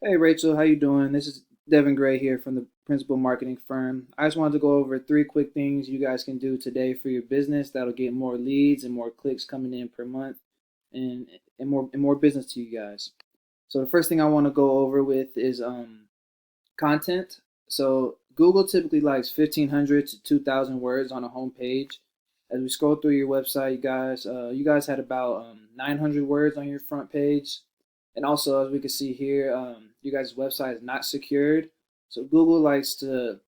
Hey Rachel, how you doing? This is Devin Gray here from the Principal Marketing Firm. I just wanted to go over three quick things you guys can do today for your business that'll get more leads and more clicks coming in per month and and more business to you guys. So the first thing I want to go over with is content. So Google typically likes 1,500 to 2,000 words on a home page. As we scroll through your website, you guys had about 900 words on your front page. And also, as we can see here, you guys' website is not secured. So Google likes to.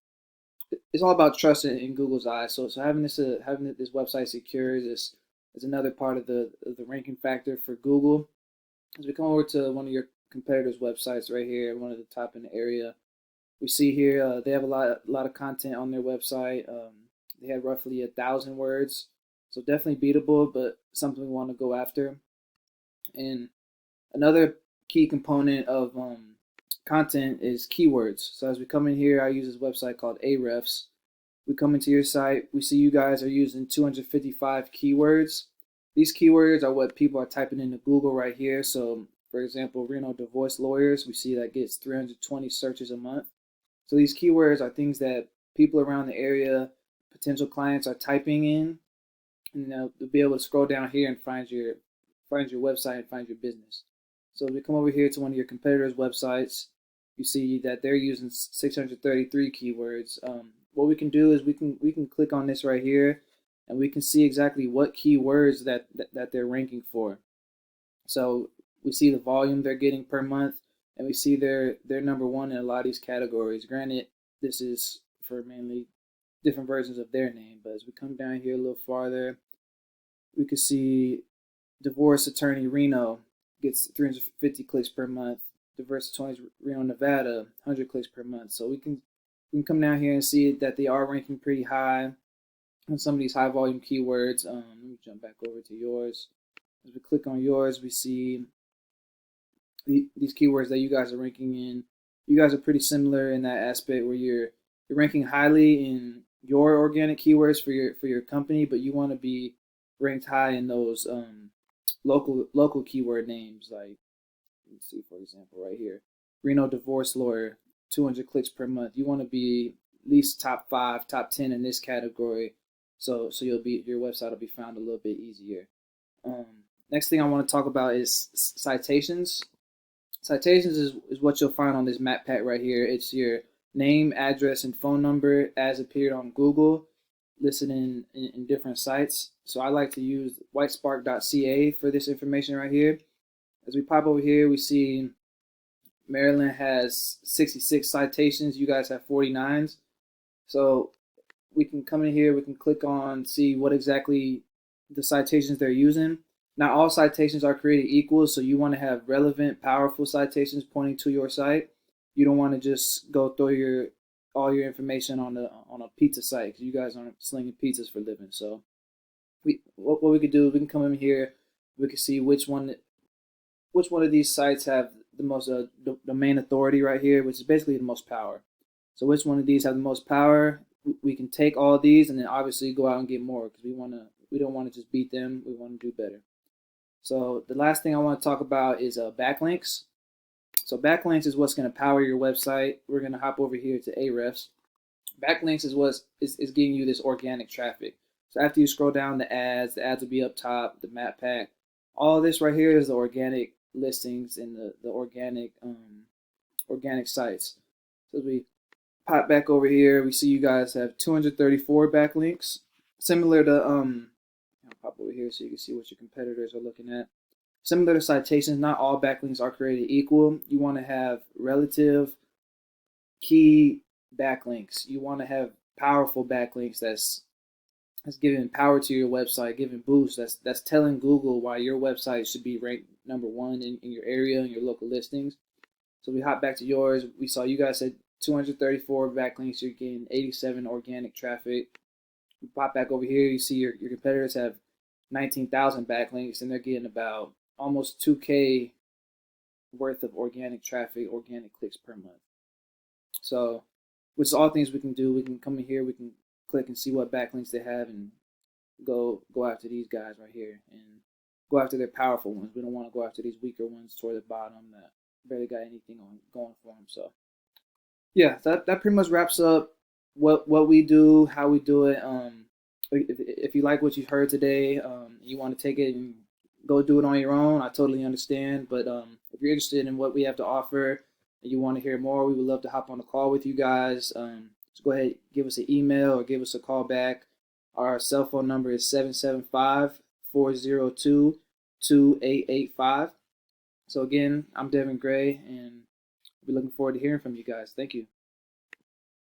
It's all about trust in Google's eyes. So having this website secured is another part of the ranking factor for Google. As we come over to one of your competitors' websites right here, one of the top in the area, we see here they have a lot of content on their website. They had roughly 1,000 words, so definitely beatable, but something we want to go after. And another key component of content is keywords. So as we come in here, I use this website called Ahrefs. We come into your site, we see you guys are using 255 keywords. These keywords are what people are typing into Google right here. So for example, Reno divorce lawyers, we see that gets 320 searches a month. So these keywords are things that people around the area, potential clients, are typing in, and they'll be able to scroll down here and find your website and find your business. So if we come over here to one of your competitors' websites, you see that they're using 633 keywords. What we can do is we can click on this right here, and we can see exactly what keywords that they're ranking for. So we see the volume they're getting per month, and we see they're number one in a lot of these categories. Granted, this is for mainly different versions of their name, but as we come down here a little farther, we can see divorce attorney Reno gets 350 clicks per month. Divorce attorneys Reno, Nevada, 100 clicks per month. So we can come down here and see that they are ranking pretty high on some of these high volume keywords. Let me jump back over to yours. As we click on yours, we see these keywords that you guys are ranking in. You guys are pretty similar in that aspect where you're ranking highly in your organic keywords for your company, but you want to be ranked high in those local keyword names. Like, let's see, for example, right here, Reno divorce lawyer, 200 clicks per month. You want to be at least top 5, top 10 in this category, so your website will be found a little bit easier. Um, Next thing I want to talk about is citations. Citations is what you'll find on this map pack right here. It's your name, address, and phone number as appeared on Google, listed in different sites. So I like to use whitespark.ca for this information right here. As we pop over here, we see Maryland has 66 citations. You guys have 49s. So we can come in here, we can click on, see what exactly the citations they're using. Not all citations are created equal, so you want to have relevant, powerful citations pointing to your site. You don't want to just go throw all your information on a pizza site, because you guys aren't slinging pizzas for a living. So what we could do is we can come in here, we can see which one of these sites have the most domain authority right here, which is basically the most power. So which one of these have the most power? We can take all these and then obviously go out and get more, because we don't want to just beat them. We want to do better. So the last thing I want to talk about is backlinks. So backlinks is what's going to power your website. We're going to hop over here to Ahrefs. Backlinks is what is giving you this organic traffic. So after you scroll down the ads will be up top, the map pack. All this right here is the organic listings and the organic sites. So as we pop back over here, we see you guys have 234 backlinks. Similar to I'll pop over here so you can see what your competitors are looking at. Similar to citations, not all backlinks are created equal. You want to have relative key backlinks. You want to have powerful backlinks that's giving power to your website, giving boost. That's telling Google why your website should be ranked number one in your area and your local listings. So we hop back to yours. We saw you guys had 234 backlinks. You're getting 87 organic traffic. We pop back over here. You see your competitors have 19,000 backlinks, and they're getting about almost 2K worth of organic traffic, organic clicks per month. So, which is all things we can do. We can come in here, we can click and see what backlinks they have, and go after these guys right here, and go after their powerful ones. We don't want to go after these weaker ones toward the bottom barely got anything on going for him. So yeah, that pretty much wraps up what we do, how we do it. If you like what you heard today, you want to take it and go do it on your own, I totally understand. But if you're interested in what we have to offer and you want to hear more, we would love to hop on a call with you guys. So go ahead, give us an email or give us a call back. Our cell phone number is 775-402-2885. So again, I'm Devin Gray, and we're looking forward to hearing from you guys. Thank you.